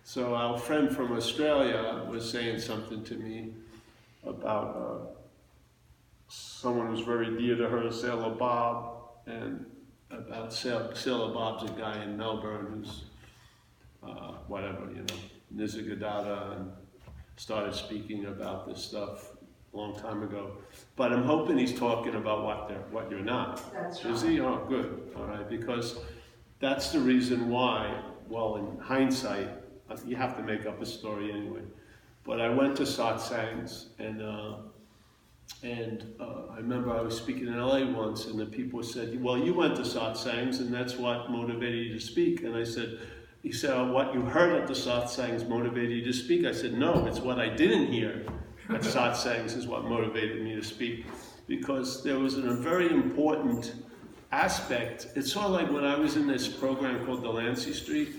So our friend from Australia was saying something to me about someone who's very dear to her, Sailor Bob, and about Sailor Bob's a guy in Melbourne who's whatever, Nisargadatta, and started speaking about this stuff a long time ago. But I'm hoping he's talking about what you're not. That's right. Is he? Oh, good. All right, because that's the reason why, well, in hindsight, you have to make up a story anyway. But I went to satsangs, and I remember I was speaking in LA once, and the people said, well, you went to satsangs, and that's what motivated you to speak. And I said, he said, oh, what you heard at the satsangs motivated you to speak? I said, no, it's what I didn't hear at satsangs is what motivated me to speak. Because there was a very important aspect. It's sort of like when I was in this program called Delancey Street,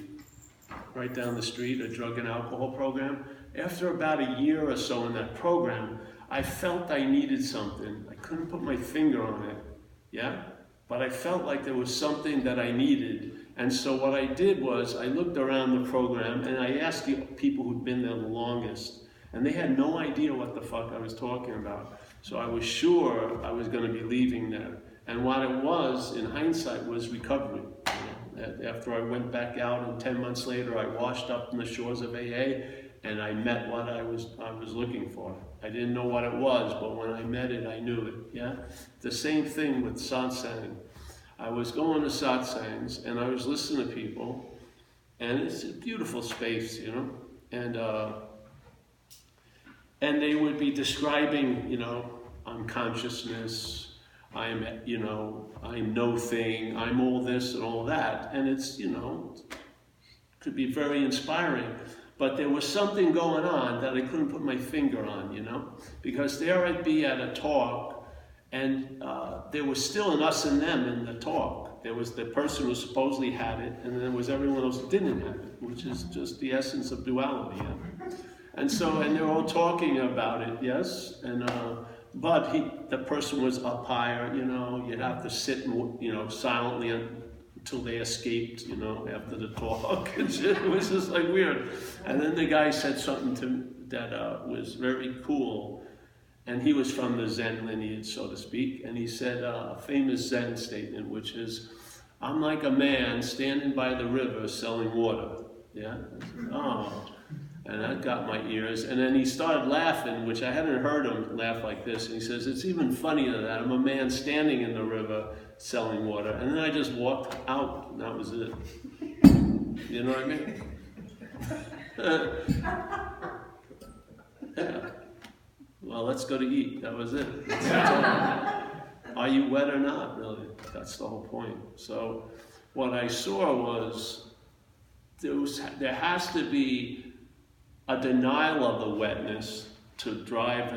right down the street, a drug and alcohol program. After about a year or so in that program, I felt I needed something. I couldn't put my finger on it, yeah? But I felt like there was something that I needed. And so what I did was I looked around the program and I asked the people who'd been there the longest, and they had no idea what the fuck I was talking about. So I was sure I was going to be leaving there. And what it was, in hindsight, was recovery. After I went back out, and 10 months later, I washed up on the shores of AA, and I met what I was looking for. I didn't know what it was, but when I met it, I knew it. Yeah, the same thing with satsang. I was going to satsangs, and I was listening to people, and it's a beautiful space, and they would be describing, unconsciousness. I'm no thing, I'm all this and all that. And it's, could be very inspiring. But there was something going on that I couldn't put my finger on, because there I'd be at a talk, and there was still an us and them in the talk. There was the person who supposedly had it, and then there was everyone else who didn't have it, which is just the essence of duality. Yeah? And they're all talking about it, yes? And but the person was up higher, you'd have to sit, silently until they escaped, after the talk. It was just like weird. And then the guy said something that was very cool. And he was from the Zen lineage, so to speak. And he said a famous Zen statement, which is, I'm like a man standing by the river selling water. Yeah? I said, oh. And that got my ears. And then he started laughing, which I hadn't heard him laugh like this. And he says, it's even funnier that I'm a man standing in the river selling water. And then I just walked out, and that was it. You know what I mean? Yeah. Well, let's go to eat. That was it. That's all. Are you wet or not, really? That's the whole point. So what I saw was there has to be a denial of the wetness to drive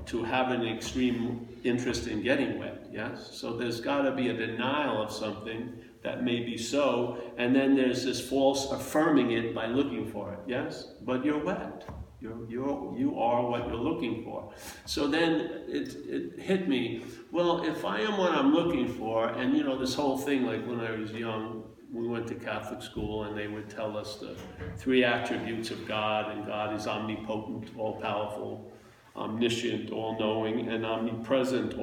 to have an extreme interest in getting wet, yes? So there's got to be a denial of something that may be so, and then there's this false affirming it by looking for it, yes? But you're wet. You are what you're looking for. So then it hit me, well, if I am what I'm looking for, and this whole thing, like when I was young, we went to Catholic school, and they would tell us the 3 attributes of God, and God is omnipotent, all-powerful, omniscient, all-knowing, and omnipresent,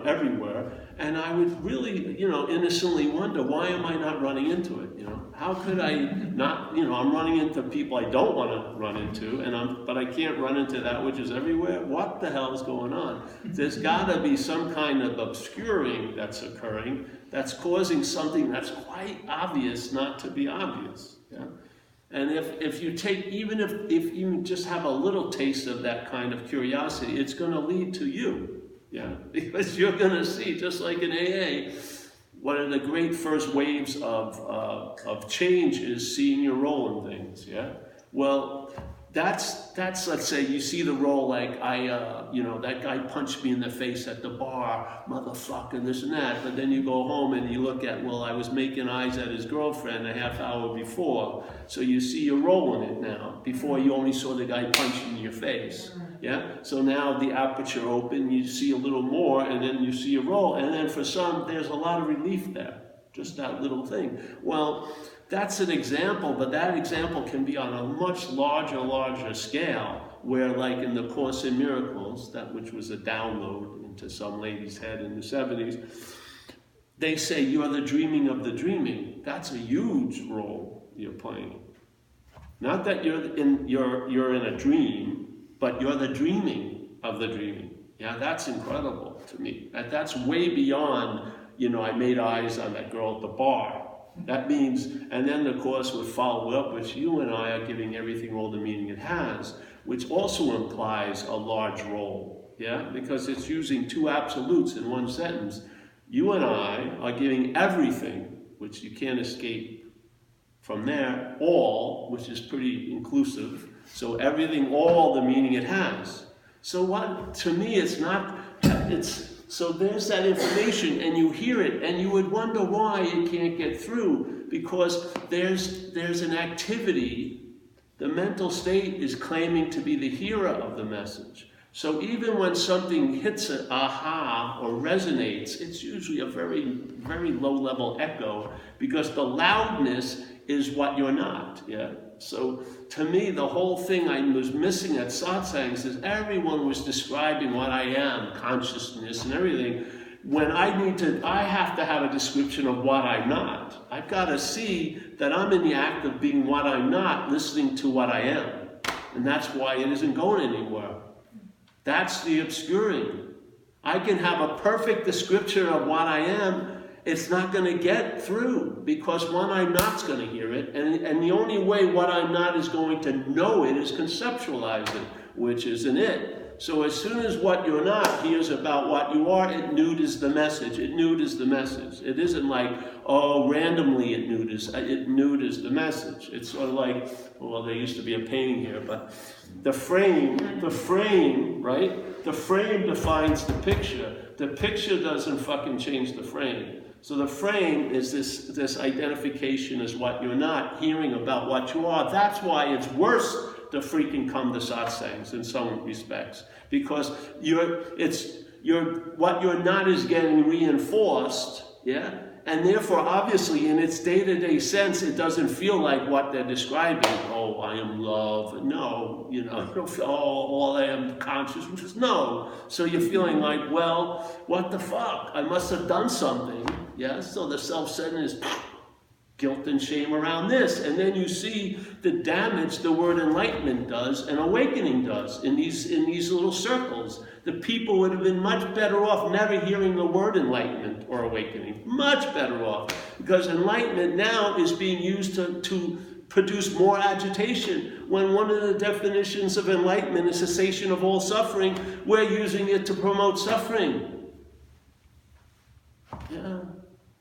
everywhere. And I would really, innocently wonder, why am I not running into it? How could I not, I'm running into people I don't want to run into, but I can't run into that which is everywhere. What the hell is going on? There's got to be some kind of obscuring that's occurring that's causing something that's quite obvious not to be obvious. Yeah? And if you take, even if you just have a little taste of that kind of curiosity, it's going to lead to you. Yeah, because you're going to see, just like in AA, one of the great first waves of change is seeing your role in things. Yeah, well, that's let's say you see the role like that guy punched me in the face at the bar, motherfucker, this and that. But then you go home and you look at, well, I was making eyes at his girlfriend a half hour before, so you see your role in it now. Before you only saw the guy punching in your face. Yeah, so now the aperture open, you see a little more, and then you see a role, and then for some, there's a lot of relief there, just that little thing. Well, that's an example, but that example can be on a much larger scale, where like in the Course in Miracles, that which was a download into some lady's head in the 70s, they say you're the dreaming of the dreaming. That's a huge role you're playing. Not that you're in a dream, but you're the dreaming of the dreaming. Yeah, that's incredible to me. That's way beyond, I made eyes on that girl at the bar. That means, and then the Course would follow up, which you and I are giving everything all the meaning it has, which also implies a large role, yeah? Because it's using two absolutes in one sentence. You and I are giving everything, which you can't escape from there, all, which is pretty inclusive. So everything, all the meaning it has. So what, to me, so there's that information, and you hear it, and you would wonder why it can't get through, because there's an activity. The mental state is claiming to be the hearer of the message. So even when something hits an aha or resonates, it's usually a very, very low-level echo, because the loudness is what you're not, yeah? So to me, the whole thing I was missing at satsangs is everyone was describing what I am, consciousness and everything, when I have to have a description of what I'm not. I've got to see that I'm in the act of being what I'm not, listening to what I am. And that's why it isn't going anywhere. That's the obscuring. I can have a perfect description of what I am. It's not going to get through, because what I'm not's going to hear it, and the only way what I'm not is going to know it is conceptualize it, which isn't it. So as soon as what you're not hears about what you are, it neuters the message. It neuters the message. It isn't like, randomly it neuters the message. It's sort of like, well, there used to be a painting here, but the frame, right? The frame defines the picture. The picture doesn't fucking change the frame. So the frame is this identification as what you're not, hearing about what you are. That's why it's worse to freaking come to satsangs in some respects, because what you're not is getting reinforced, yeah. And therefore, obviously, in its day-to-day sense, it doesn't feel like what they're describing. Oh, I am love. No, you don't feel, all I am consciousness. No. So you're feeling like, well, what the fuck? I must have done something. Yeah. So the self-centeredness, guilt and shame around this. And then you see the damage the word enlightenment does and awakening does in these little circles. The people would have been much better off never hearing the word enlightenment or awakening. Much better off. Because enlightenment now is being used to produce more agitation. When one of the definitions of enlightenment is cessation of all suffering, we're using it to promote suffering. Yeah.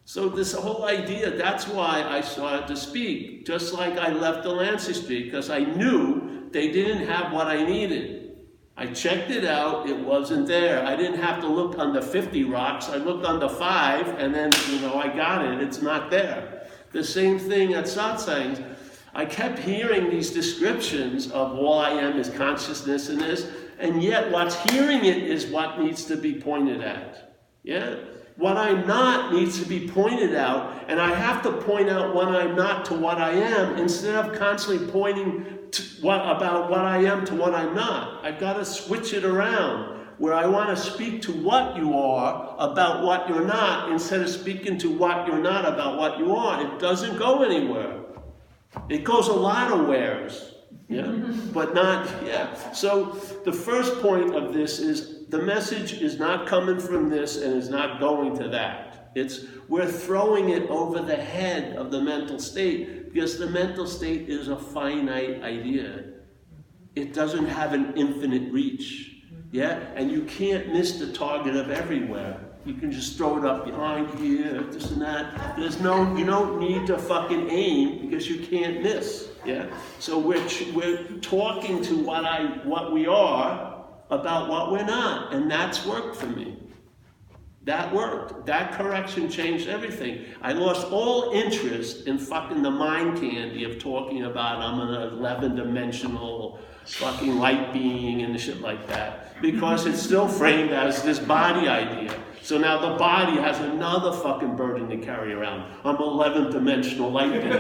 So this whole idea, that's why I started to speak. Just like I left Delancey Street, because I knew they didn't have what I needed. I checked it out, it wasn't there. I didn't have to look under 50 rocks, I looked under 5, and then, I got it, it's not there. The same thing at satsangs. I kept hearing these descriptions of all I am is consciousness and this, and yet what's hearing it is what needs to be pointed at. Yeah? What I'm not needs to be pointed out, and I have to point out what I'm not to what I am, instead of constantly pointing about what I am to what I'm not. I've got to switch it around, where I want to speak to what you are about what you're not, instead of speaking to what you're not about what you are. It doesn't go anywhere. It goes a lot of wheres, yeah, but not, yeah. So the first point of this is the message is not coming from this and is not going to that. We're throwing it over the head of the mental state, because the mental state is a finite idea. It doesn't have an infinite reach, yeah? And you can't miss the target of everywhere. You can just throw it up behind here, this and that. You don't need to fucking aim, because you can't miss, yeah? So we're talking to what we are about what we're not, and that's worked for me. That worked. That correction changed everything. I lost all interest in fucking the mind candy of talking about I'm an 11-dimensional fucking light being and shit like that, because it's still framed as this body idea. So now the body has another fucking burden to carry around. I'm 11th dimensional light being.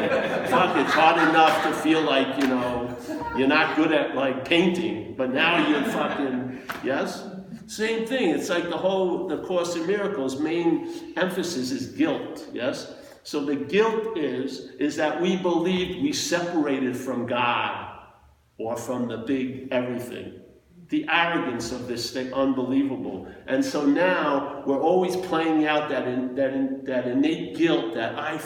Fuck, it's hard enough to feel like, you know, you're not good at like painting, but now you're fucking, yes? Same thing, it's like the Course in Miracles' main emphasis is guilt, yes? So the guilt is that we believed we separated from God or from the big everything. The arrogance of this thing, unbelievable. And so now we're always playing out that innate guilt that I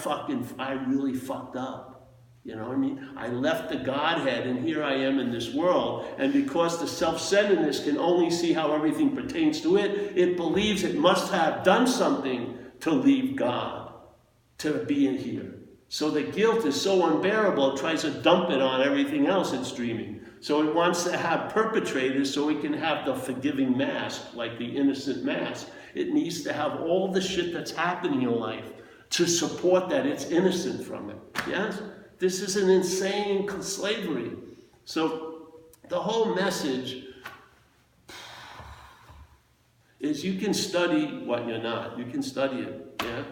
really fucked up. You know what I mean? I left the Godhead and here I am in this world. And because the self-centeredness can only see how everything pertains to it, it believes it must have done something to leave God, to be in here. So the guilt is so unbearable, it tries to dump it on everything else it's dreaming. So it wants to have perpetrators so it can have the forgiving mask, like the innocent mask. It needs to have all the shit that's happening in life to support that it's innocent from it. Yes? This is an insane slavery. So the whole message is you can study what you're not. You can study it, yeah?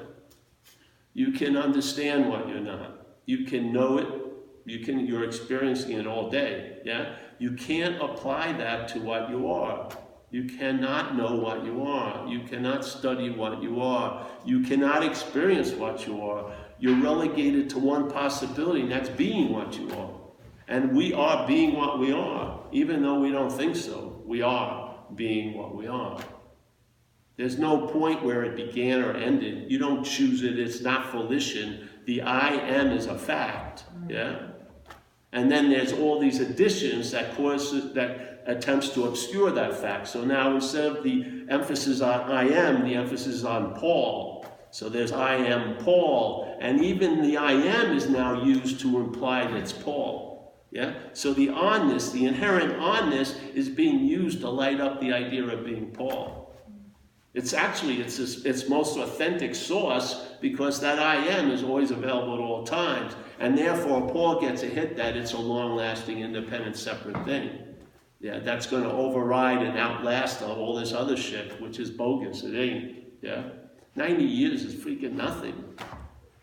You can understand what you're not. You can know it. You're experiencing it all day, yeah? You can't apply that to what you are. You cannot know what you are. You cannot study what you are. You cannot experience what you are. You're relegated to one possibility, and that's being what you are. And we are being what we are, even though we don't think so. We are being what we are. There's no point where it began or ended. You don't choose it. It's not volition. The I am is a fact, yeah? And then there's all these additions that attempts to obscure that fact. So now instead of the emphasis on I am, the emphasis is on Paul. So there's I am Paul, and even the I am is now used to imply that it's Paul. Yeah? So the onness, the inherent onness, is being used to light up the idea of being Paul. It's actually its most authentic source, because that I am is always available at all times, and therefore Paul gets a hit that it's a long-lasting, independent, separate thing. Yeah, that's going to override and outlast all this other shit, which is bogus. It ain't. Yeah, 90 years is freaking nothing.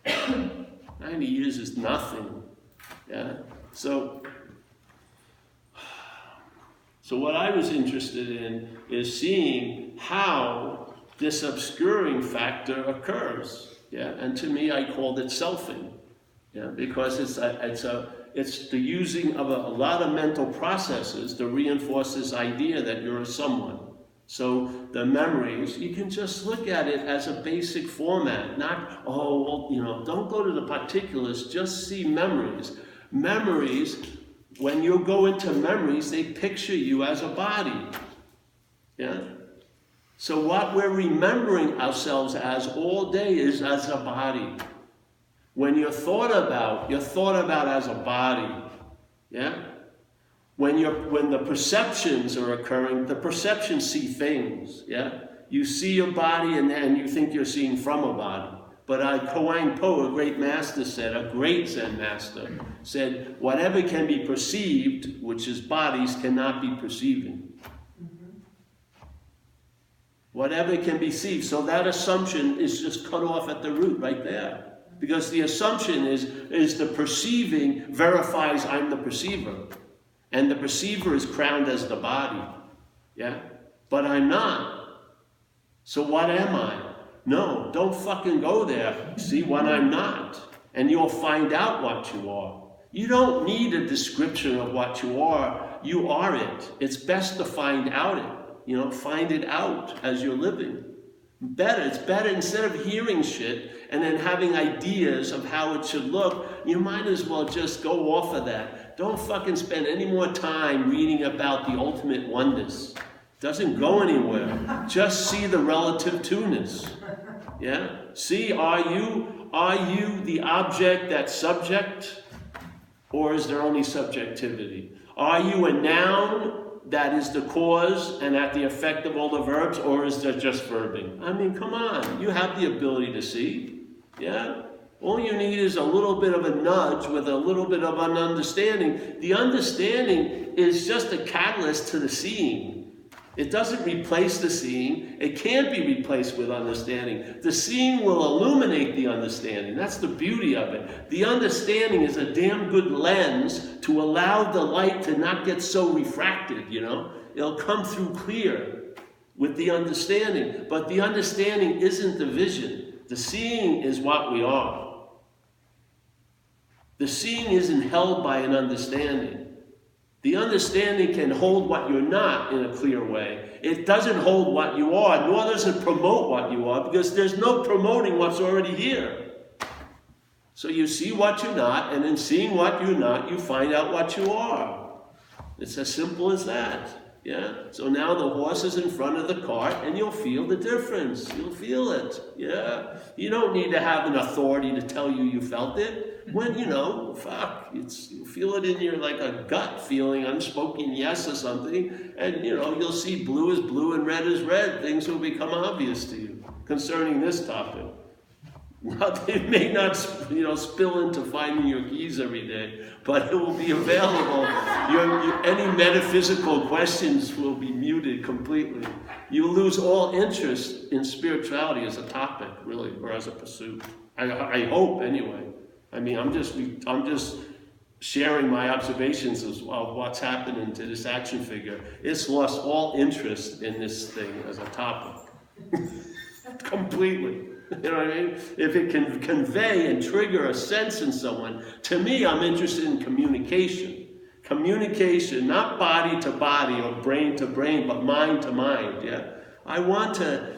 90 years is nothing. Yeah, so what I was interested in is seeing how this obscuring factor occurs. Yeah, and to me, I called it selfing. Yeah, because it's the using of a lot of mental processes to reinforce this idea that you're a someone. So the memories, you can just look at it as a basic format, not, oh, well, you know, don't go to the particulars, just see memories. Memories, when you go into memories, they picture you as a body. Yeah? So what we're remembering ourselves as all day is as a body. When you're thought about as a body. Yeah? When the perceptions are occurring, the perceptions see things. Yeah? You see your body and you think you're seeing from a body. But Kawain Po, a great master said, a great Zen master, said, whatever can be perceived, which is bodies, cannot be perceiving. Whatever can be perceived. So that assumption is just cut off at the root right there. Because the assumption is the perceiving verifies I'm the perceiver. And the perceiver is crowned as the body. Yeah? But I'm not. So what am I? No, don't fucking go there. See what I'm not. And you'll find out what you are. You don't need a description of what you are. You are it. It's best to find out it. You know, find it out as you're living. It's better instead of hearing shit and then having ideas of how it should look, you might as well just go off of that. Don't fucking spend any more time reading about the ultimate oneness. Doesn't go anywhere. Just see the relative two-ness. Yeah? See, are you the object that's subject? Or is there only subjectivity? Are you a noun that is the cause and at the effect of all the verbs, or is there just verbing? I mean, come on, you have the ability to see, yeah? All you need is a little bit of a nudge with a little bit of an understanding. The understanding is just a catalyst to the seeing. It doesn't replace the seeing. It can't be replaced with understanding. The seeing will illuminate the understanding. That's the beauty of it. The understanding is a damn good lens to allow the light to not get so refracted, you know. It'll come through clear with the understanding. But the understanding isn't the vision. The seeing is what we are. The seeing isn't held by an understanding. The understanding can hold what you're not in a clear way. It doesn't hold what you are, nor does it promote what you are, because there's no promoting what's already here. So you see what you're not, and in seeing what you're not, you find out what you are. It's as simple as that. Yeah? So now the horse is in front of the cart, and you'll feel the difference. You'll feel it. Yeah? You don't need to have an authority to tell you you felt it. When, you know, you feel it in your, like a gut feeling, unspoken yes or something, and, you know, you'll see blue is blue and red is red. Things will become obvious to you concerning this topic. Well, it may not, you know, spill into finding your keys every day, but it will be available. Any metaphysical questions will be muted completely. You lose all interest in spirituality as a topic, really, or as a pursuit. I hope, anyway. I mean, I'm just sharing my observations of what's happening to this action figure. It's lost all interest in this thing as a topic. Completely. You know what I mean? If it can convey and trigger a sense in someone, to me, I'm interested in communication. Communication, not body to body or brain to brain, but mind to mind, yeah? I want to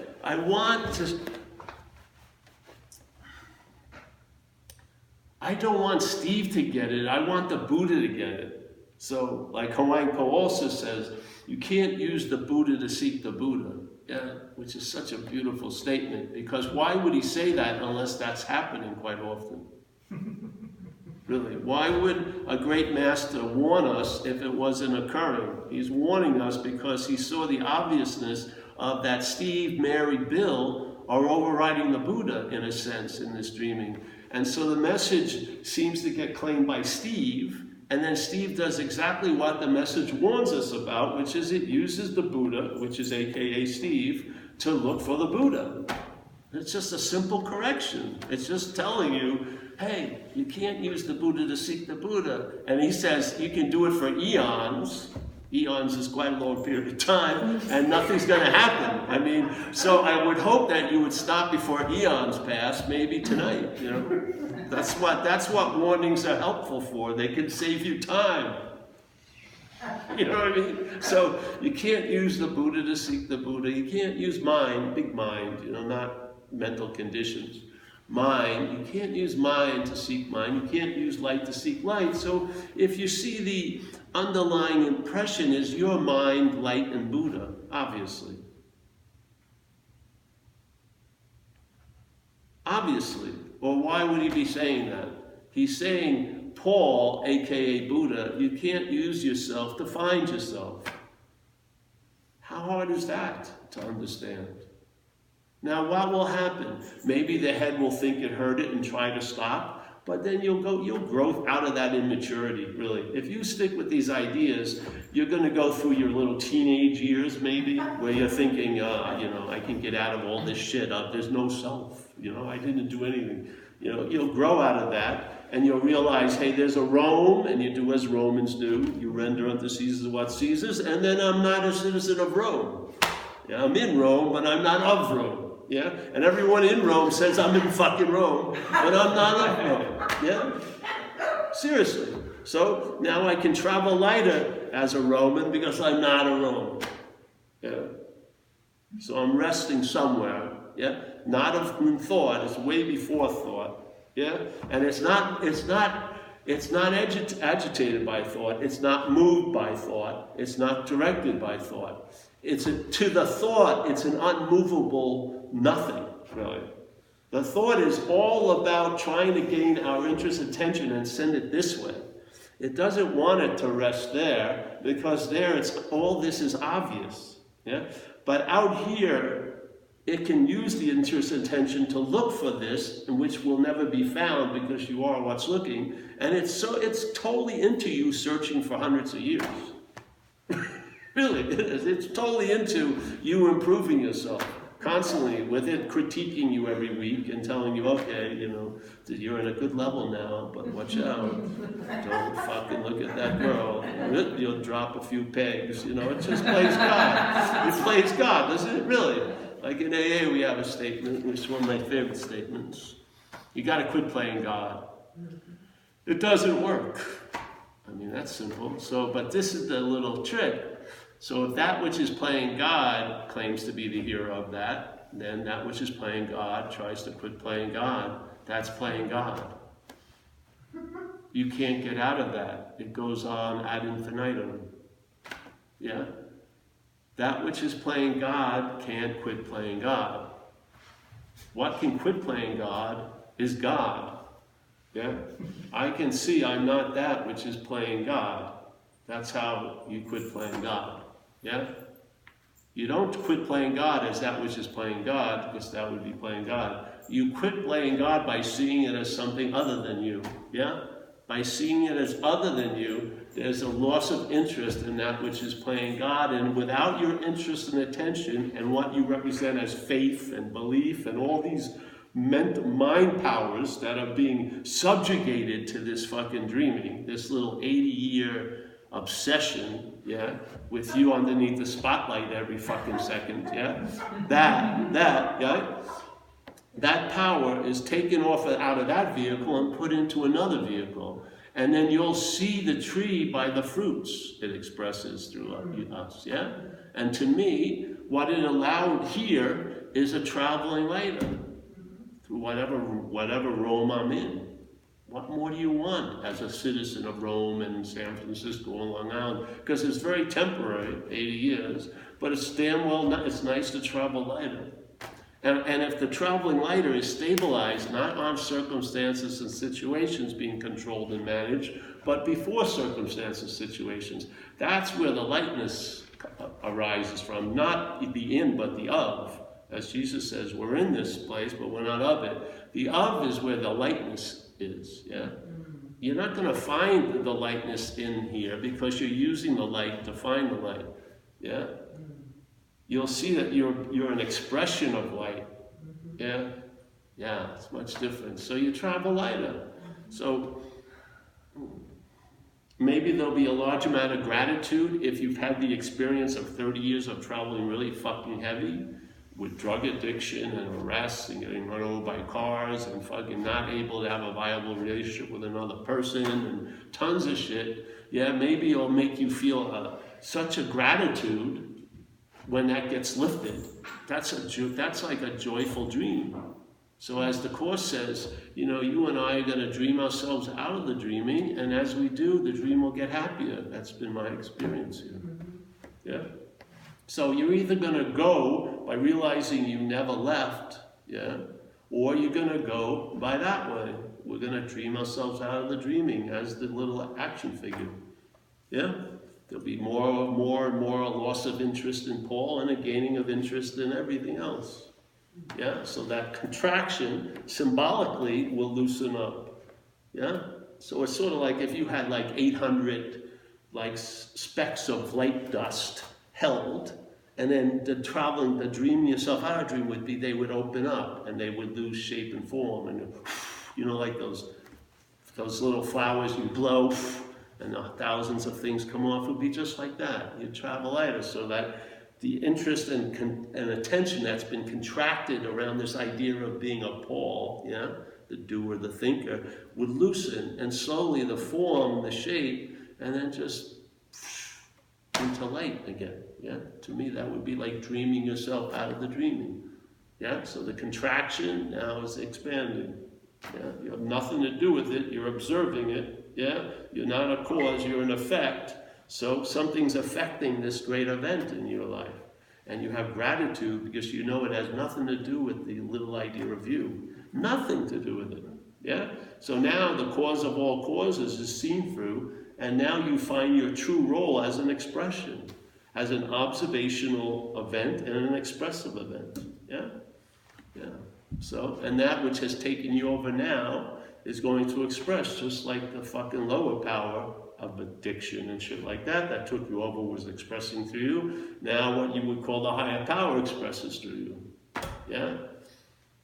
I don't want Steve to get it, I want the Buddha to get it. So, like Hawaiian Po also says, you can't use the Buddha to seek the Buddha. Yeah, which is such a beautiful statement, because why would he say that unless that's happening quite often? Really, why would a great master warn us if it wasn't occurring? He's warning us because he saw the obviousness of that Steve, Mary, Bill are overriding the Buddha in a sense in this dreaming. And so the message seems to get claimed by Steve, and then Steve does exactly what the message warns us about, which is it uses the Buddha, which is AKA Steve, to look for the Buddha. It's just a simple correction. It's just telling you, hey, you can't use the Buddha to seek the Buddha. And he says you can do it for eons. Eons is quite a long period of time, and nothing's going to happen. I mean, so I would hope that you would stop before eons pass, maybe tonight, you know. That's what warnings are helpful for. They can save you time. You know what I mean? So you can't use the Buddha to seek the Buddha. You can't use mind, big mind, you know, not mental conditions. Mind, you can't use mind to seek mind. You can't use light to seek light. So if you see the underlying impression is your mind, light, and Buddha, obviously. Obviously. Or why would he be saying that? He's saying, Paul, aka Buddha, you can't use yourself to find yourself. How hard is that to understand? Now, what will happen? Maybe the head will think it heard it and try to stop, but then you'll grow out of that immaturity, really. If you stick with these ideas, you're going to go through your little teenage years, maybe, where you're thinking, you know, I can get out of all this shit. There's no self. You know, I didn't do anything. You know, you'll grow out of that, and you'll realize, hey, there's a Rome, and you do as Romans do. You render unto Caesar what Caesar's, and then I'm not a citizen of Rome. Yeah, I'm in Rome, but I'm not of Rome. Yeah, and everyone in Rome says I'm in fucking Rome, but I'm not of Rome. Yeah, seriously. So now I can travel lighter as a Roman because I'm not a Roman. Yeah. So I'm resting somewhere. Yeah, not in thought. It's way before thought. Yeah, and it's not agitated by thought. It's not moved by thought. It's not directed by thought. To the thought, it's an unmovable nothing, really. The thought is all about trying to gain our interest, attention, and send it this way. It doesn't want it to rest there, because there all this is obvious. Yeah? But out here, it can use the interest and attention to look for this, which will never be found because you are what's looking, and it's totally into you searching for hundreds of years. Really, it is. It's totally into you improving yourself. Constantly, with it critiquing you every week and telling you, okay, you know, you're in a good level now, but watch out. Don't fucking look at that girl. You'll drop a few pegs. You know, it just plays God. It plays God, doesn't it? Really. Like in AA, we have a statement, which is one of my favorite statements. You got to quit playing God. It doesn't work. I mean, that's simple. So, but this is the little trick. So if that which is playing God claims to be the hero of that, then that which is playing God tries to quit playing God. That's playing God. You can't get out of that. It goes on ad infinitum. Yeah? That which is playing God can't quit playing God. What can quit playing God is God. Yeah? I can see I'm not that which is playing God. That's how you quit playing God. Yeah? You don't quit playing God as that which is playing God, because that would be playing God. You quit playing God by seeing it as something other than you. Yeah? By seeing it as other than you, there's a loss of interest in that which is playing God, and without your interest and attention and what you represent as faith and belief and all these mind powers that are being subjugated to this fucking dreaming, this little 80-year obsession, yeah, with you underneath the spotlight every fucking second, yeah, that power is taken out of that vehicle and put into another vehicle, and then you'll see the tree by the fruits it expresses through us, yeah. And to me, what it allowed here is a traveling lighter through whatever Rome I'm in. What more do you want as a citizen of Rome and San Francisco and Long Island? Because it's very temporary, 80 years, but it's damn well, it's nice to travel lighter. And if the traveling lighter is stabilized, not on circumstances and situations being controlled and managed, but before circumstances, situations, that's where the lightness arises from, not the in, but the of. As Jesus says, we're in this place, but we're not of it. The of is where the lightness is, yeah? You're not going to find the lightness in here because you're using the light to find the light, yeah? You'll see that you're an expression of light, yeah? Yeah, it's much different. So you travel lighter. So maybe there'll be a large amount of gratitude if you've had the experience of 30 years of traveling really fucking heavy, with drug addiction and arrests and getting run over by cars and fucking not able to have a viable relationship with another person and tons of shit. Yeah, maybe it'll make you feel such a gratitude when that gets lifted. That's like a joyful dream. So as the Course says, you know, you and I are going to dream ourselves out of the dreaming, and as we do, the dream will get happier. That's been my experience here. Yeah. So you're either going to go by realizing you never left, yeah, or you're going to go by that way. We're going to dream ourselves out of the dreaming as the little action figure, yeah. There'll be more and more a loss of interest in Paul and a gaining of interest in everything else, yeah. So that contraction symbolically will loosen up, yeah. So it's sort of like if you had like 800 like specks of light dust held, and then the dreaming yourself out of dream would be, they would open up and they would lose shape and form, and you know, like those little flowers you blow and thousands of things come off. It would be just like that. You travel lighter, so that the interest and attention that's been contracted around this idea of being a Paul, yeah, the doer, the thinker, would loosen, and slowly the form, the shape, and then just into light again, yeah? To me, that would be like dreaming yourself out of the dreaming, yeah? So the contraction now is expanding, yeah? You have nothing to do with it, you're observing it, yeah? You're not a cause, you're an effect. So something's affecting this great event in your life. And you have gratitude because you know it has nothing to do with the little idea of you. Nothing to do with it, yeah? So now the cause of all causes is seen through, and now you find your true role as an expression, as an observational event and an expressive event. Yeah? Yeah. So, and that which has taken you over now is going to express just like the fucking lower power of addiction and shit like that, that took you over, was expressing through you. Now what you would call the higher power expresses through you. Yeah?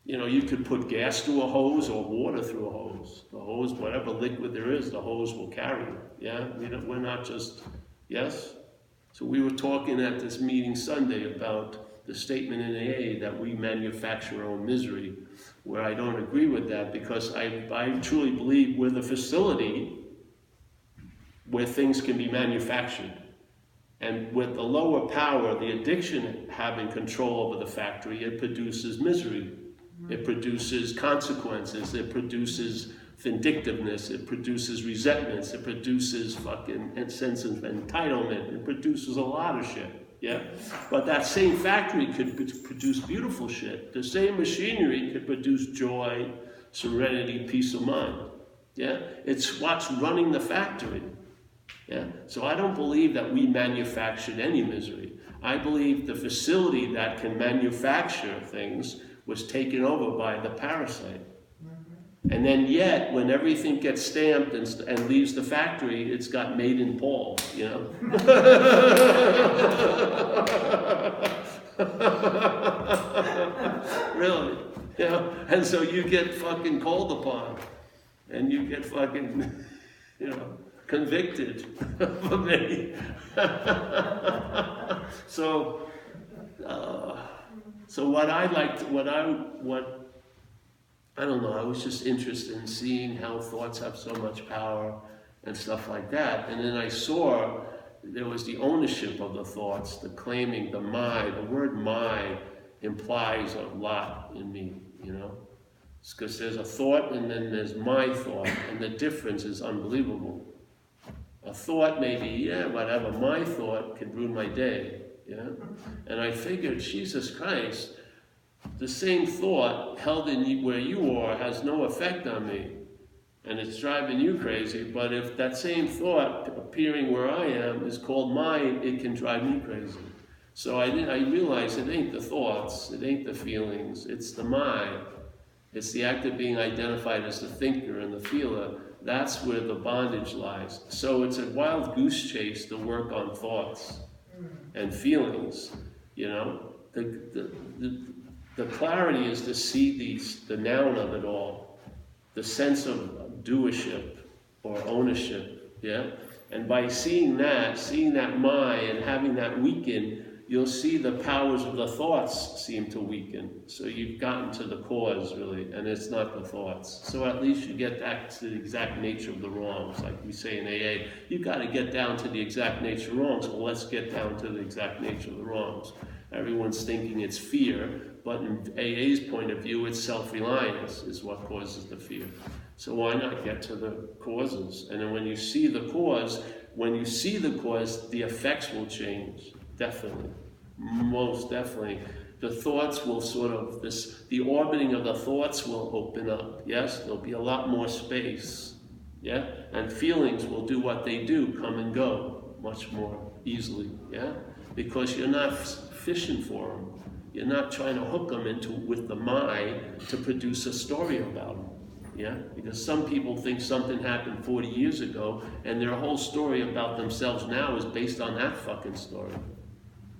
You know, you could put gas through a hose or water through a hose. The hose, whatever liquid there is, the hose will carry it. Yeah? We're not just, yes? So we were talking at this meeting Sunday about the statement in AA that we manufacture our own misery, where I don't agree with that, because I truly believe we're the facility where things can be manufactured. And with the lower power, the addiction having control over the factory, it produces misery. It produces consequences. It produces vindictiveness. It produces resentments. It produces fucking sense of entitlement. It produces a lot of shit. Yeah? But that same factory could produce beautiful shit. The same machinery could produce joy, serenity, peace of mind. Yeah? It's what's running the factory. Yeah? So I don't believe that we manufactured any misery. I believe the facility that can manufacture things was taken over by the parasite. And then yet, when everything gets stamped and leaves the factory, it's got made in Paul, you know? Really, you know? And so you get fucking called upon, and you get fucking, you know, convicted for me. So what I liked, I don't know, I was just interested in seeing how thoughts have so much power and stuff like that. And then I saw there was the ownership of the thoughts, the claiming, the my. The word my implies a lot in me, you know? It's because there's a thought and then there's my thought, and the difference is unbelievable. A thought may be, yeah, whatever, my thought can ruin my day, yeah? And I figured, Jesus Christ, the same thought held in you where you are has no effect on me, and it's driving you crazy. But if that same thought appearing where I am is called mine, it can drive me crazy. So I realized it ain't the thoughts, it ain't the feelings, it's the mind. It's the act of being identified as the thinker and the feeler. That's where the bondage lies. So it's a wild goose chase to work on thoughts and feelings, you know. The clarity is to see the noun of it all, the sense of doership or ownership, yeah? And by seeing that my and having that weaken, you'll see the powers of the thoughts seem to weaken. So you've gotten to the cause, really, and it's not the thoughts. So at least you get back to the exact nature of the wrongs, like we say in AA. You've got to get down to the exact nature of wrongs. Well, let's get down to the exact nature of the wrongs. Everyone's thinking it's fear, but in AA's point of view, it's self-reliance is what causes the fear. So why not get to the causes? And then when you see the cause, the effects will change. Definitely. Most definitely. The thoughts will the orbiting of the thoughts will open up. Yes? There'll be a lot more space. Yeah? And feelings will do what they do, come and go much more easily. Yeah? Because you're not fishing for them. You're not trying to hook them with the mind to produce a story about them. Yeah? Because some people think something happened 40 years ago, and their whole story about themselves now is based on that fucking story.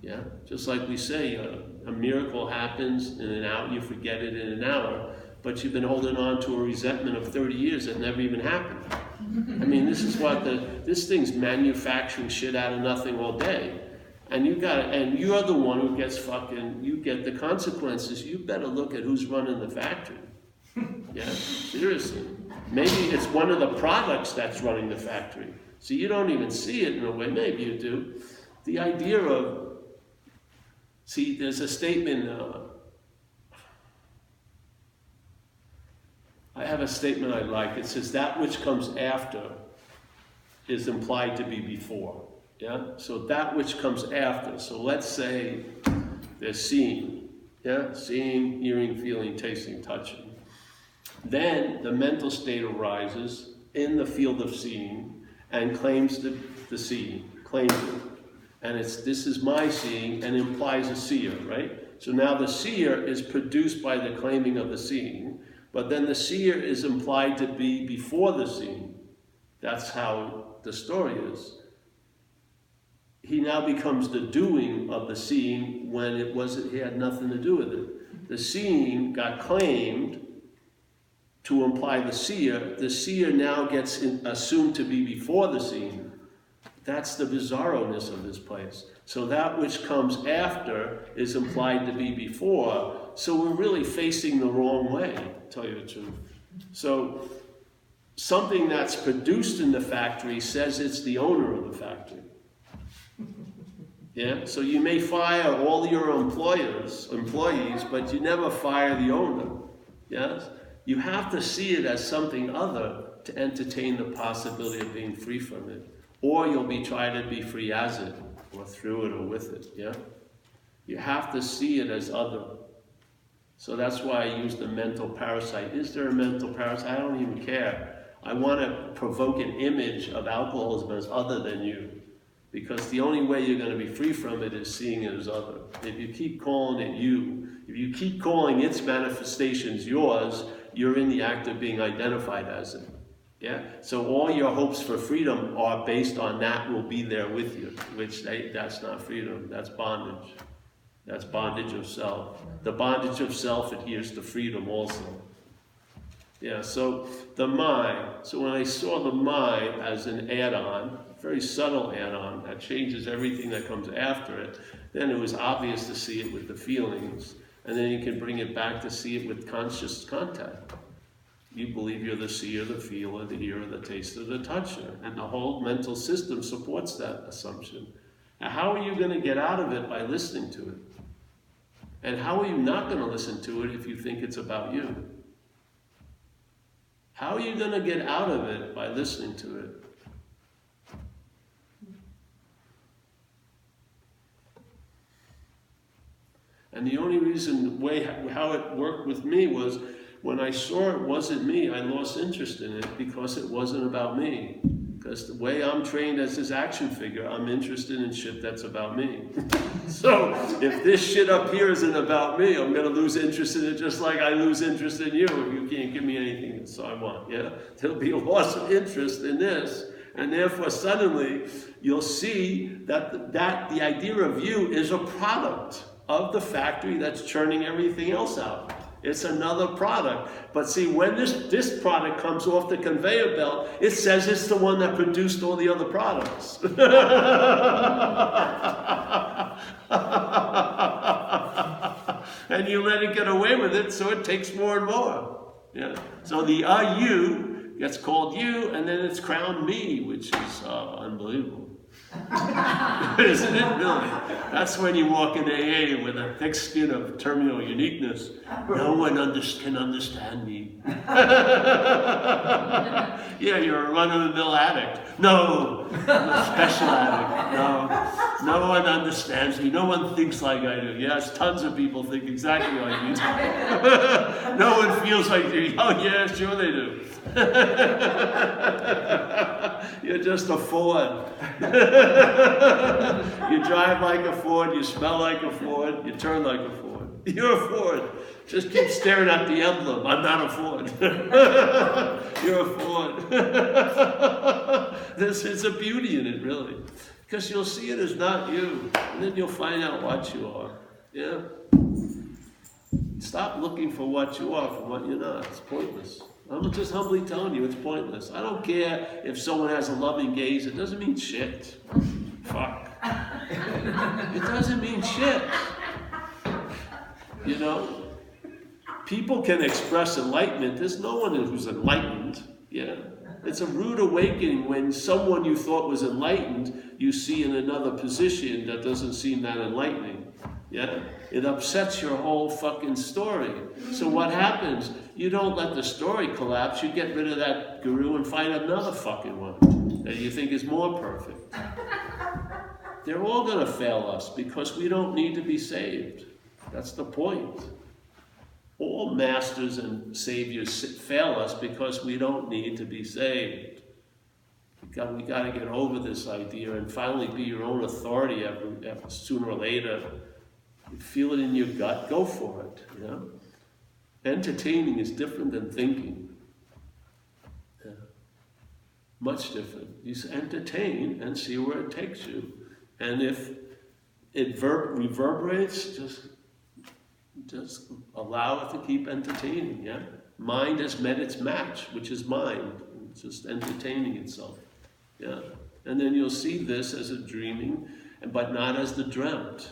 Yeah? Just like we say, a miracle happens in an hour, you forget it in an hour, but you've been holding on to a resentment of 30 years that never even happened. I mean, this is what this thing's manufacturing shit out of nothing all day. And you're the one who gets you get the consequences. You better look at who's running the factory. Yeah, seriously. Maybe it's one of the products that's running the factory. So you don't even see it in a way. Maybe you do. The idea of, there's a statement, I have a statement I like. It says, that which comes after is implied to be before. Yeah? So that which comes after. So let's say there's seeing. Yeah? Seeing, hearing, feeling, tasting, touching. Then the mental state arises in the field of seeing and claims the seeing. Claims it. And this is my seeing, and implies a seer, right? So now the seer is produced by the claiming of the seeing, but then the seer is implied to be before the seeing. That's how the story is. He now becomes the doing of the seeing when it wasn't, he had nothing to do with it. The seeing got claimed to imply the seer. The seer now gets assumed to be before the seeing. That's the bizarroness of this place. So that which comes after is implied to be before. So we're really facing the wrong way, to tell you the truth. So something that's produced in the factory says it's the owner of the factory. Yeah? So you may fire all your employees, but you never fire the owner. Yes? You have to see it as something other to entertain the possibility of being free from it. Or you'll be trying to be free as it, or through it, or with it. Yeah? You have to see it as other. So that's why I use the mental parasite. Is there a mental parasite? I don't even care. I want to provoke an image of alcoholism as other than you. Because the only way you're going to be free from it is seeing it as other. If you keep calling it you, if you keep calling its manifestations yours, you're in the act of being identified as it. Yeah? So all your hopes for freedom are based on that will be there with you, which that's not freedom, that's bondage. That's bondage of self. The bondage of self adheres to freedom also. Yeah, so the mind. So when I saw the mind as an add-on, very subtle add-on that changes everything that comes after it, then it was obvious to see it with the feelings, and then you can bring it back to see it with conscious contact. You believe you're the seer, the feeler, the hearer, the taster, the toucher, and the whole mental system supports that assumption. Now, how are you going to get out of it? By listening to it. And how are you not going to listen to it if you think it's about you? How are you going to get out of it? By listening to it. And the only reason, how it worked with me was, when I saw it wasn't me, I lost interest in it because it wasn't about me. Because the way I'm trained as this action figure, I'm interested in shit that's about me. So if this shit up here isn't about me, I'm going to lose interest in it just like I lose interest in you if you can't give me anything so I want. Yeah? There'll be a loss of interest in this. And therefore suddenly you'll see that the idea of you is a product of the factory that's churning everything else out. It's another product. But see, when this product comes off the conveyor belt, it says it's the one that produced all the other products. And you let it get away with it, so it takes more and more. Yeah. So the you gets called you, and then it's crowned me, which is unbelievable. Isn't it really? That's when you walk into AA with a thick skin of terminal uniqueness. No one can understand me. Yeah, you're a run-of-the-mill addict. No, I'm a special addict. No one understands me. No one thinks like I do. Yes, tons of people think exactly like you. No one feels like you. Oh yeah, sure they do. You're just a Ford. You drive like a Ford, you smell like a Ford, you turn like a Ford. You're a Ford. Just keep staring at the emblem. I'm not a Ford. You're a Ford. There's a beauty in it, really. Because you'll see it as not you. And then you'll find out what you are. Yeah? Stop looking for what you are from what you're not. It's pointless. I'm just humbly telling you, it's pointless. I don't care if someone has a loving gaze. It doesn't mean shit. Fuck. It doesn't mean shit. You know? People can express enlightenment. There's no one who's enlightened. Yeah? It's a rude awakening when someone you thought was enlightened, you see in another position that doesn't seem that enlightening. Yeah? It upsets your whole fucking story. So what happens? You don't let the story collapse. You get rid of that guru and find another fucking one that you think is more perfect. They're all going to fail us because we don't need to be saved. That's the point. All masters and saviors fail us because we don't need to be saved. We got to get over this idea and finally be your own authority sooner or later. You feel it in your gut, go for it. You know? Entertaining is different than thinking. Yeah. Much different. You entertain and see where it takes you. And if it reverberates, just allow it to keep entertaining, yeah? Mind has met its match, which is mind. It's just entertaining itself, yeah? And then you'll see this as a dreaming, but not as the dreamt.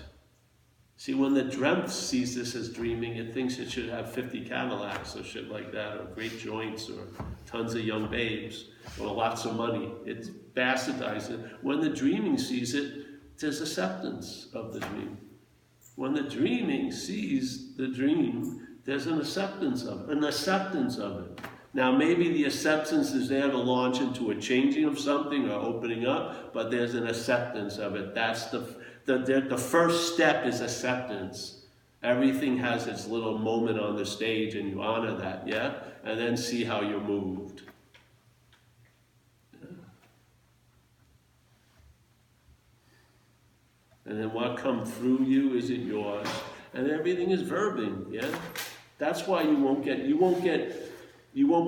See, when the dreamt sees this as dreaming, it thinks it should have 50 Cadillacs or shit like that, or great joints, or tons of young babes, or lots of money. It's bastardized it. When the dreaming sees it, there's acceptance of the dream. When the dreaming sees the dream, there's an acceptance of it. Now, maybe the acceptance is there to launch into a changing of something or opening up, but there's an acceptance of it. That's the first step is acceptance. Everything has its little moment on the stage, and you honor that, yeah? And then see how you're moved. Yeah. And then what comes through you isn't yours. And everything is verbing, yeah? That's why you won't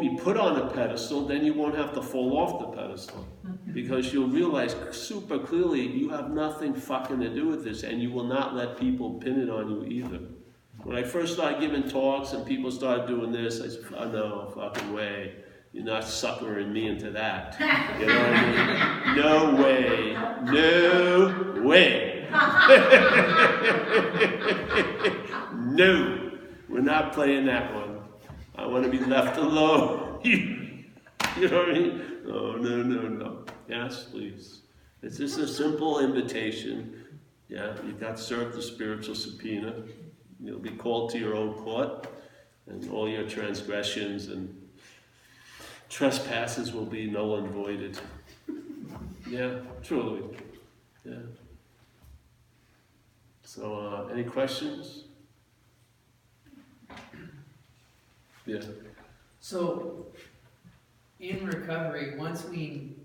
be put on a pedestal, then you won't have to fall off the pedestal. Because you'll realize super clearly you have nothing fucking to do with this, and you will not let people pin it on you either. When I first started giving talks and people started doing this, I said, oh no, fucking way. You're not suckering me into that. You know what I mean? No way. No way. No. We're not playing that one. I want to be left alone. You know what I mean? Oh, no. Yes, please. It's just a simple invitation. Yeah, you got served the spiritual subpoena. You'll be called to your own court, and all your transgressions and trespasses will be null and voided. Yeah, truly. Yeah. So, any questions? Yeah. So, in recovery, once we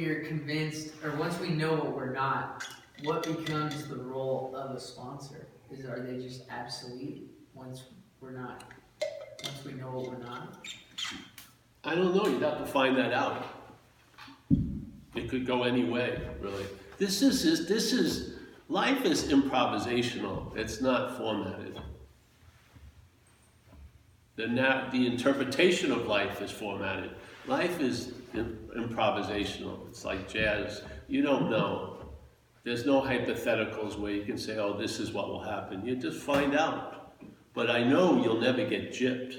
are convinced, or once we know what we're not, what becomes the role of a sponsor? Are they just obsolete once we know what we're not? I don't know. You'd have to find that out. It could go any way, really. Life is improvisational. It's not formatted. The interpretation of life is formatted. Life is improvisational. It's like jazz. You don't know. There's no hypotheticals where you can say, oh, this is what will happen. You just find out. But I know you'll never get gypped.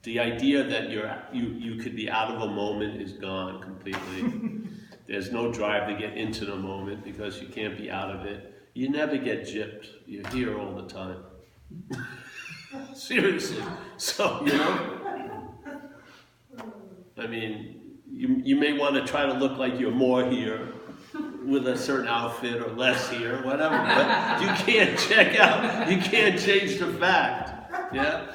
The idea that you could be out of a moment is gone completely. There's no drive to get into the moment because you can't be out of it. You never get gypped. You're here all the time. Seriously. So, I mean, you may want to try to look like you're more here with a certain outfit or less here, whatever, but you can't check out, you can't change the fact, yeah?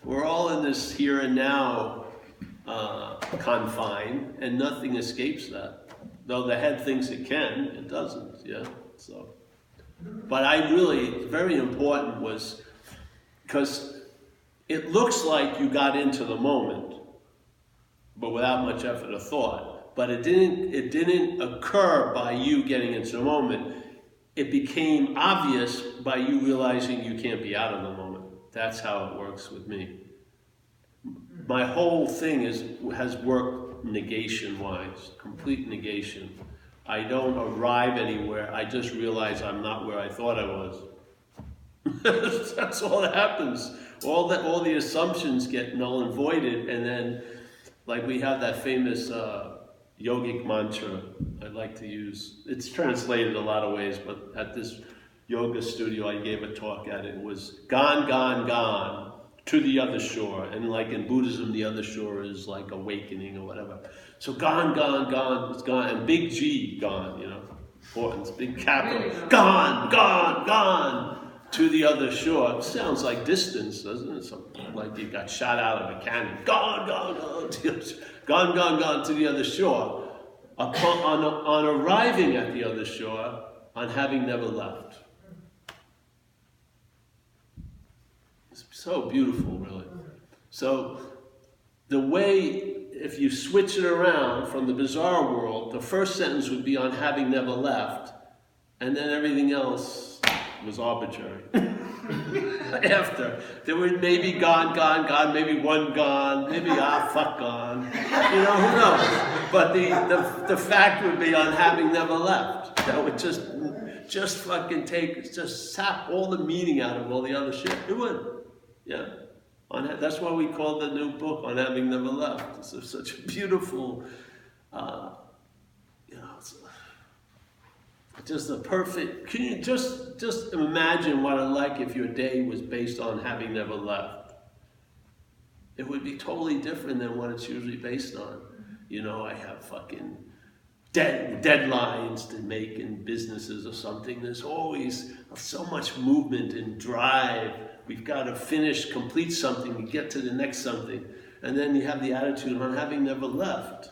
We're all in this here and now confine, and nothing escapes that. Though the head thinks it can, it doesn't, yeah? So, but very important was, because it looks like you got into the moment, but without much effort or thought. But it didn't occur by you getting into the moment. It became obvious by you realizing you can't be out of the moment. That's how it works with me. My whole thing has worked negation-wise, complete negation. I don't arrive anywhere. I just realize I'm not where I thought I was. That's all that happens. All the assumptions get null and voided, and then, like we have that famous yogic mantra I'd like to use. It's translated a lot of ways, but at this yoga studio I gave a talk at it was gone, gone, gone to the other shore. And like in Buddhism, the other shore is like awakening or whatever. So gone, gone, gone, it's gone, and big G, gone, importance, big capital, gone, gone, gone. To the other shore. It sounds like distance, doesn't it? Something like you got shot out of a cannon. Gone, gone, gone. Gone, gone, gone to the other shore. On arriving at the other shore, on having never left. It's so beautiful, really. So the way if you switch it around from the bizarre world, the first sentence would be on having never left, and then everything else was arbitrary. After. There were maybe gone, maybe one gone, maybe fuck gone. You know, who knows? But the fact would be on having never left. That would just fucking just sap all the meaning out of all the other shit. It would. Yeah. That's why we call the new book On Having Never Left. It's such a beautiful, just the perfect. Can you just imagine what it'd like if your day was based on having never left? It would be totally different than what it's usually based on. You know, I have fucking deadlines to make in businesses or something. There's always so much movement and drive. We've got to complete something, to get to the next something. And then you have the attitude on having never left.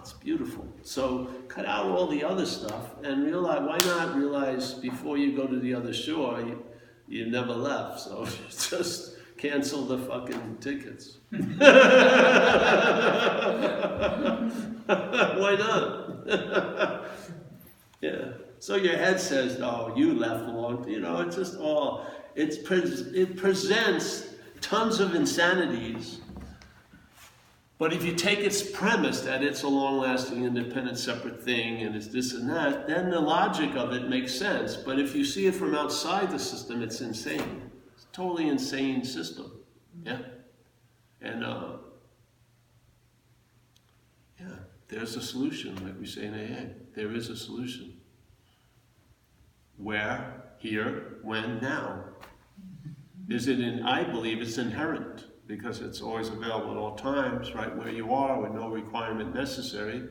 It's beautiful. So cut out all the other stuff and realize, why not realize before you go to the other shore, you never left. So just cancel the fucking tickets. Why not? Yeah. So your head says, "Oh, you left a long time." You know, it's just all. It presents tons of insanities. But if you take its premise that it's a long-lasting, independent, separate thing, and it's this and that, then the logic of it makes sense. But if you see it from outside the system, it's insane. It's a totally insane system. Yeah. And there's a solution, like we say in AA. There is a solution. Where, here, when, now. I believe it's inherent, because it's always available at all times, right where you are, with no requirement necessary.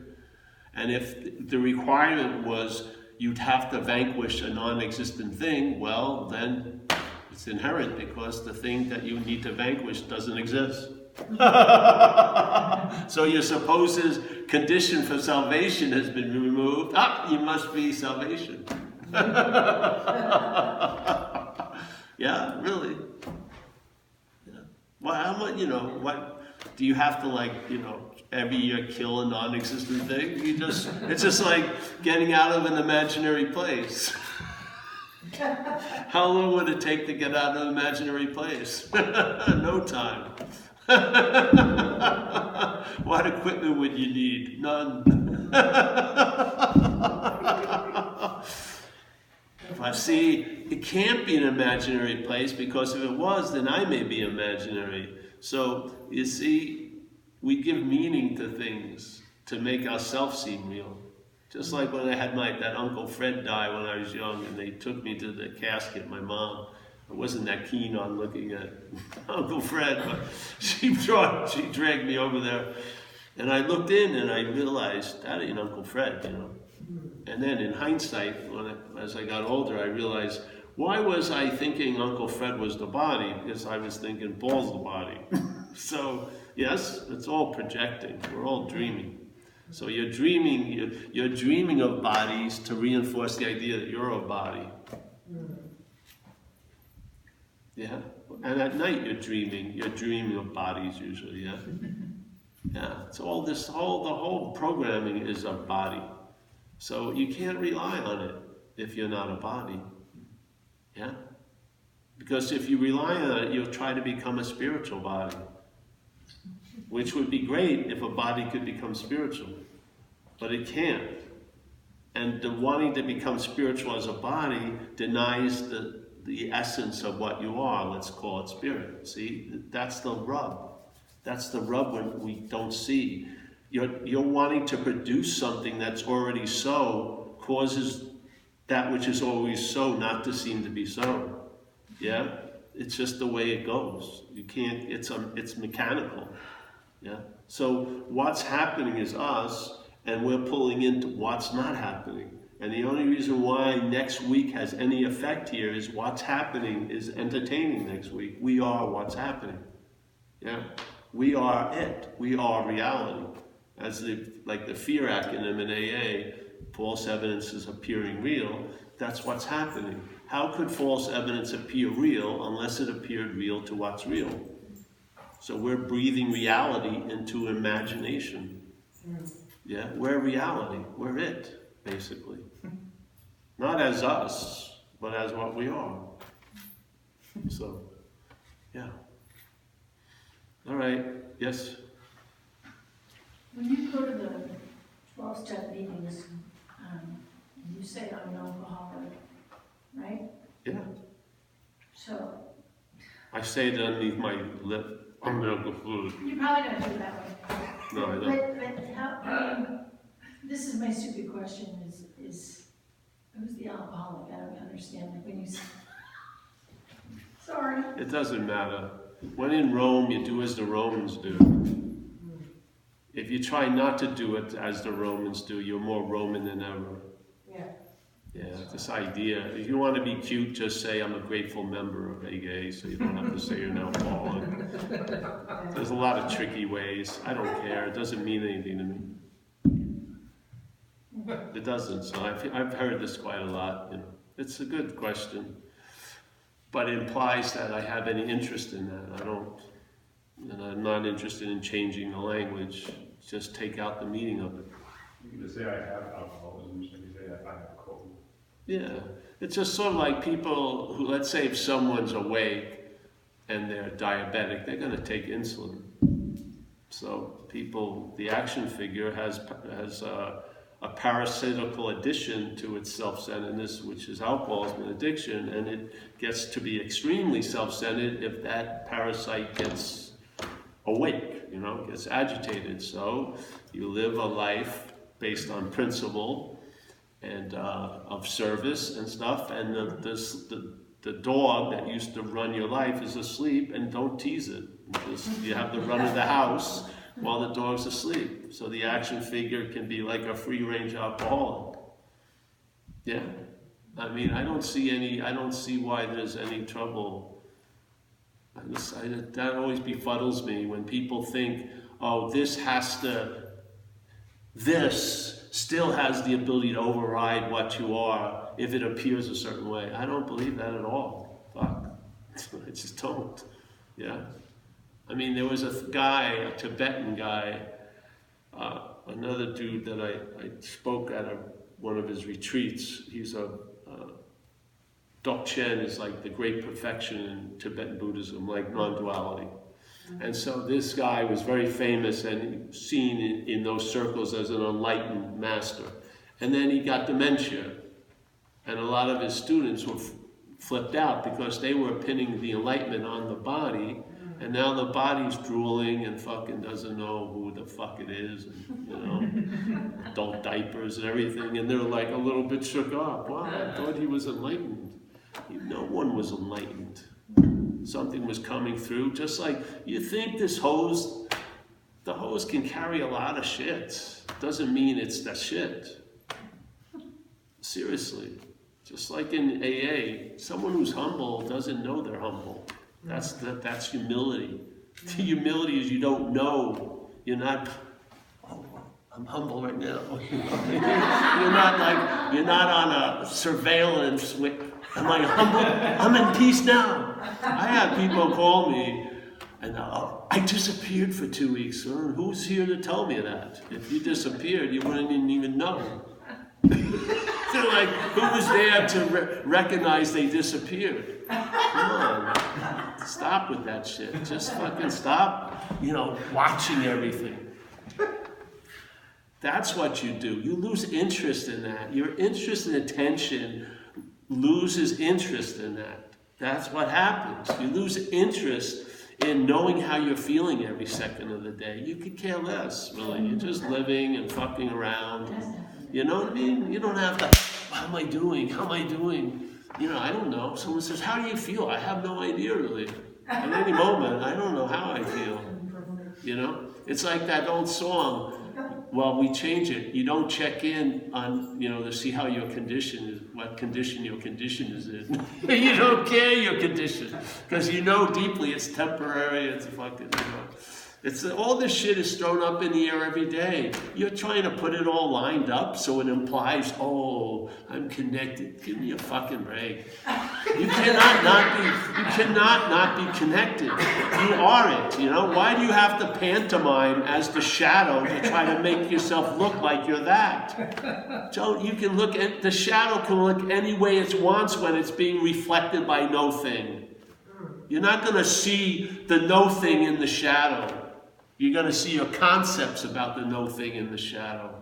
And if the requirement was you'd have to vanquish a non-existent thing, well, then it's inherent, because the thing that you need to vanquish doesn't exist. So your supposed condition for salvation has been removed. You must be salvation. Yeah, really. Yeah. Well, how much, what do you have to, every year kill a non-existent thing? It's just like getting out of an imaginary place. How long would it take to get out of an imaginary place? No time. What equipment would you need? None. But see, it can't be an imaginary place, because if it was, then I may be imaginary. So, you see, we give meaning to things to make ourselves seem real. Just like when I had that Uncle Fred die when I was young, and they took me to the casket, my mom. I wasn't that keen on looking at Uncle Fred, but she dragged me over there. And I looked in and I realized, that ain't Uncle Fred, And then in hindsight, as I got older, I realized, why was I thinking Uncle Fred was the body? Because I was thinking Paul's the body. So, yes, it's all projecting. We're all dreaming. So you're dreaming of bodies to reinforce the idea that you're a body. Yeah? And at night you're dreaming of bodies usually, yeah? Yeah, so the whole programming is a body. So you can't rely on it if you're not a body. Yeah? Because if you rely on it, you'll try to become a spiritual body. Which would be great if a body could become spiritual. But it can't. And the wanting to become spiritual as a body denies the essence of what you are. Let's call it spirit. See? That's the rub. That's the rub when we don't see. You're wanting to produce something that's already so, causes that which is always so not to seem to be so. Yeah? It's just the way it goes. You can't, it's mechanical. Yeah? So what's happening is us, and we're pulling into what's not happening. And the only reason why next week has any effect here is what's happening is entertaining next week. We are what's happening. Yeah? We are it. We are reality. As the fear acronym in AA, false evidence is appearing real. That's what's happening. How could false evidence appear real unless it appeared real to what's real? So we're breathing reality into imagination. Yeah, we're reality. We're it, basically. Not as us, but as what we are. So, yeah. All right, yes? When you go to the 12-step meetings, you say I'm an alcoholic, right? Yeah. So, I say it underneath my lip, I'm an alcoholic. you probably don't do it that way. No, I don't. But how, this is my stupid question, is who's the alcoholic? I don't understand, like when you say, sorry. It doesn't matter. When in Rome, you do as the Romans do. If you try not to do it as the Romans do, you're more Roman than ever. Yeah. Yeah, this idea. If you want to be cute, just say I'm a grateful member of AA, so you don't have to say you're an alcoholic. There's a lot of tricky ways. I don't care. It doesn't mean anything to me. It doesn't. So I've heard this quite a lot. You know, it's a good question, but it implies that I have any interest in that. I don't, and I'm not interested in changing the language. Just take out the meaning of it. You can just say I have alcoholism, so you say I have cold. Yeah, it's just sort of like people who, let's say if someone's awake and they're diabetic, they're going to take insulin. So people, the action figure has a parasitical addition to its self-centeredness, which is alcoholism and addiction, and it gets to be extremely self-centered if that parasite gets awake, you know, gets agitated. So you live a life based on principle and of service and stuff, and the dog that used to run your life is asleep, and don't tease it. You have the run of the house while the dog's asleep. So the action figure can be like a free-range alcoholic. Yeah, I mean, I don't see why there's any trouble. That always befuddles me when people think, oh, this still has the ability to override what you are if it appears a certain way. I don't believe that at all. Fuck. I just don't. Yeah. I mean, there was a guy, a Tibetan guy, another dude that I spoke at one of his retreats. He's Dzogchen is like the great perfection in Tibetan Buddhism, like non-duality. And so this guy was very famous and seen in those circles as an enlightened master. And then he got dementia. And a lot of his students were flipped out because they were pinning the enlightenment on the body. And now the body's drooling and fucking doesn't know who the fuck it is. And, you know, adult diapers and everything. And they're like a little bit shook up. Wow, I thought he was enlightened. No one was enlightened. Something was coming through, just like you think the hose can carry a lot of shit. Doesn't mean it's the shit. Seriously. Just like in AA, someone who's humble doesn't know they're humble. That's humility. Humility is you don't know. You're not, oh, I'm humble right now. You're not on a surveillance with, am I humble? I'm in peace now. I have people call me and I disappeared for 2 weeks. Who's here to tell me that? If you disappeared, you wouldn't even know. They're like, who was there to recognize they disappeared? Come on, stop with that shit. Just fucking stop, watching everything. That's what you do. You lose interest in that. Your interest and attention loses interest in that. That's what happens. You lose interest in knowing how you're feeling every second of the day. You could care less, really. You're just living and fucking around. You know what I mean? You don't have to, how am I doing? How am I doing? I don't know. Someone says, how do you feel? I have no idea, really. At any moment, I don't know how I feel. It's like that old song. Well, we change it. You don't check in on, to see how your condition is, what condition your condition is in. You don't care your condition. Because you know deeply it's temporary, it's fucking, It's all this shit is thrown up in the air every day. You're trying to put it all lined up so it implies, oh, I'm connected. Give me a fucking break. You cannot not be connected. You are it, you know? Why do you have to pantomime as the shadow to try to make yourself look like you're that? So you can look at, the shadow can look any way it wants when it's being reflected by no thing. You're not going to see the no thing in the shadow. You're going to see your concepts about the no thing in the shadow.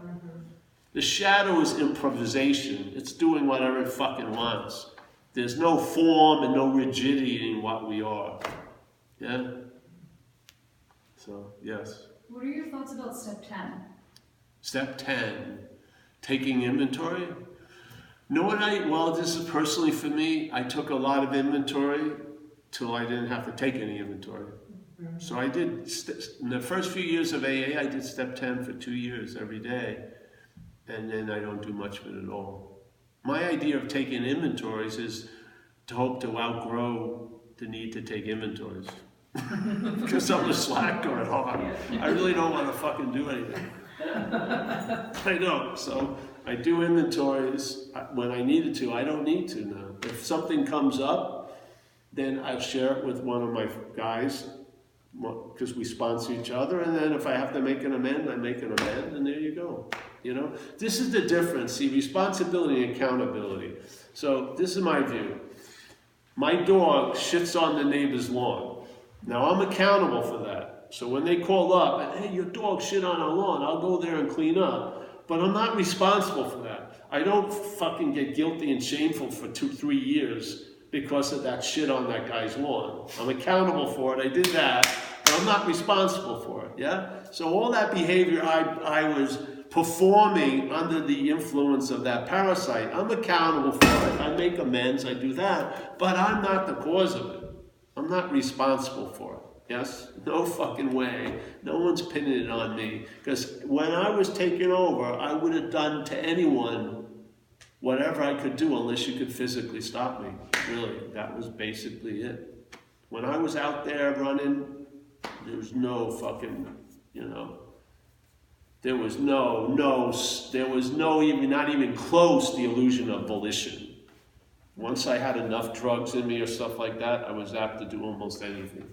The shadow is improvisation. It's doing whatever it fucking wants. There's no form and no rigidity in what we are. Yeah? So, yes. What are your thoughts about step 10? Step 10, taking inventory. Well, this is personally for me, I took a lot of inventory till I didn't have to take any inventory. So I did, in the first few years of AA, I did step 10 for 2 years every day, and then I don't do much of it at all. My idea of taking inventories is to hope to outgrow the need to take inventories. Because I'm a slacker at heart. I really don't want to fucking do anything. I don't. So I do inventories when I needed to. I don't need to now. If something comes up, then I'll share it with one of my guys, because we sponsor each other, and then if I have to make an amend, I make an amend, and there you go. You know, this is the difference. See, responsibility and accountability. So this is my view. My dog shits on the neighbor's lawn. Now I'm accountable for that. So when they call up, and, hey, your dog shit on our lawn, I'll go there and clean up. But I'm not responsible for that. I don't fucking get guilty and shameful for 2-3 years because of that shit on that guy's lawn. I'm accountable for it. I did that, but I'm not responsible for it. Yeah. So all that behavior I was performing under the influence of that parasite, I'm accountable for it. I make amends. I do that, but I'm not the cause of it. I'm not responsible for it. Yes? No fucking way. No one's pinning it on me. Because when I was taking over, I would have done to anyone whatever I could do unless you could physically stop me. Really, that was basically it. When I was out there running, there was no fucking, there was not even close the illusion of volition. Once I had enough drugs in me or stuff like that, I was apt to do almost anything.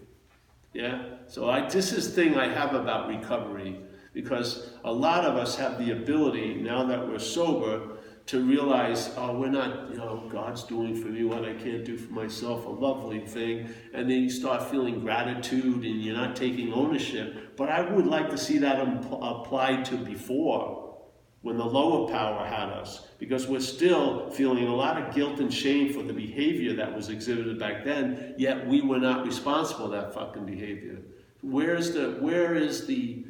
Yeah? So this is the thing I have about recovery, because a lot of us have the ability, now that we're sober, to realize, oh, we're not, God's doing for me what I can't do for myself, a lovely thing. And then you start feeling gratitude and you're not taking ownership. But I would like to see that applied to before, when the lower power had us, because we're still feeling a lot of guilt and shame for the behavior that was exhibited back then, yet we were not responsible for that fucking behavior. Where is the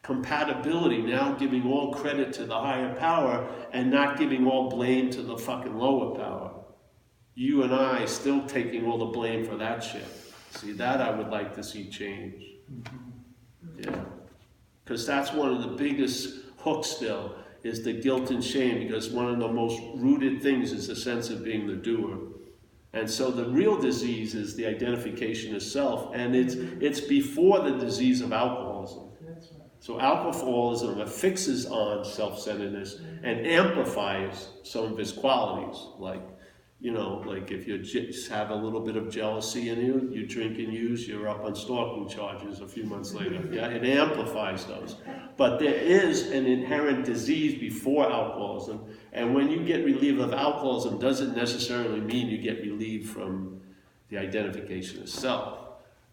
compatibility now, giving all credit to the higher power and not giving all blame to the fucking lower power? You and I still taking all the blame for that shit. See, that I would like to see change. Yeah. Because that's one of the biggest hooks still, is the guilt and shame, because one of the most rooted things is the sense of being the doer. And so the real disease is the identification of self, and it's before the disease of alcoholism. So alcoholism affixes on self-centeredness and amplifies some of its qualities. Like if you just have a little bit of jealousy in you, you drink and use, you're up on stalking charges a few months later. Yeah, it amplifies those. But there is an inherent disease before alcoholism, and when you get relieved of alcoholism, doesn't necessarily mean you get relieved from the identification of self.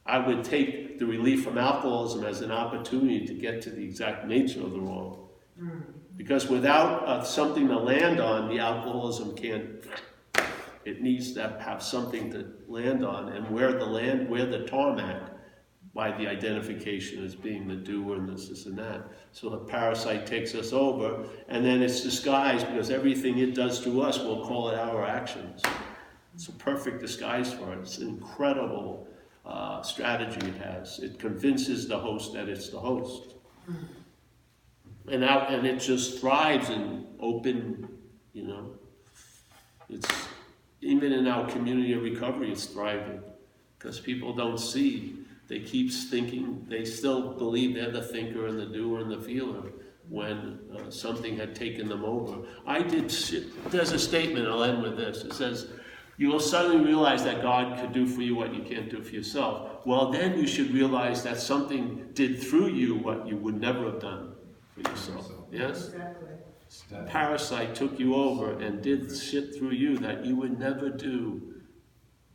I would take the relief from alcoholism as an opportunity to get to the exact nature of the wrong. Because without something to land on, the alcoholism can't. It needs to have something to land on, and where the tarmac, by the identification as being the doer and this and that. So the parasite takes us over, and then it's disguised, because everything it does to us, we'll call it our actions. It's a perfect disguise for it. It's an incredible strategy it has. It convinces the host that it's the host. And it just thrives in open, it's, even in our community of recovery, it's thriving, because people don't see they keep thinking, they still believe they're the thinker and the doer and the feeler when something had taken them over. There's a statement, I'll end with this. It says, you will suddenly realize that God could do for you what you can't do for yourself. Well, then you should realize that something did through you what you would never have done for yourself. Yes? Exactly. Parasite took you over and did shit through you that you would never do.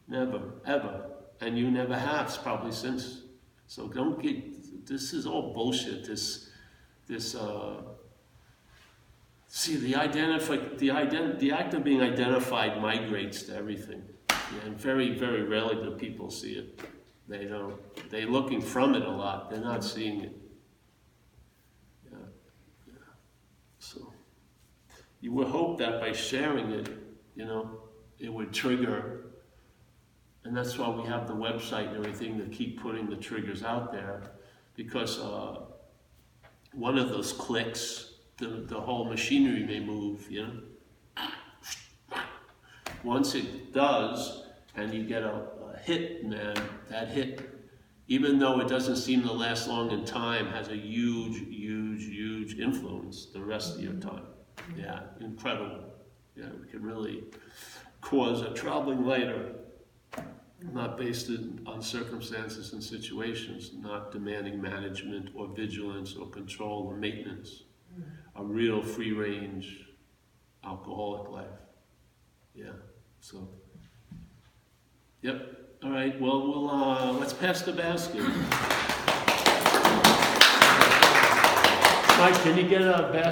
Never, ever. And you never have, probably since. So don't get, this is all bullshit, see, the act of being identified migrates to everything. And very, very rarely do people see it. They don't. They're looking from it a lot. They're not seeing it. Yeah. So, you would hope that by sharing it, it would trigger. And that's why we have the website and everything to keep putting the triggers out there, because one of those clicks, the whole machinery may move, Once it does, and you get a hit, man, that hit, even though it doesn't seem to last long in time, has a huge, huge, huge influence the rest of your time. Yeah, incredible. Yeah, it can really cause a traveling later. Not based on circumstances and situations, not demanding management or vigilance or control or maintenance. A real free-range alcoholic life. Yeah, so. Yep, all right, well, let's pass the basket. Mike, can you get a basket?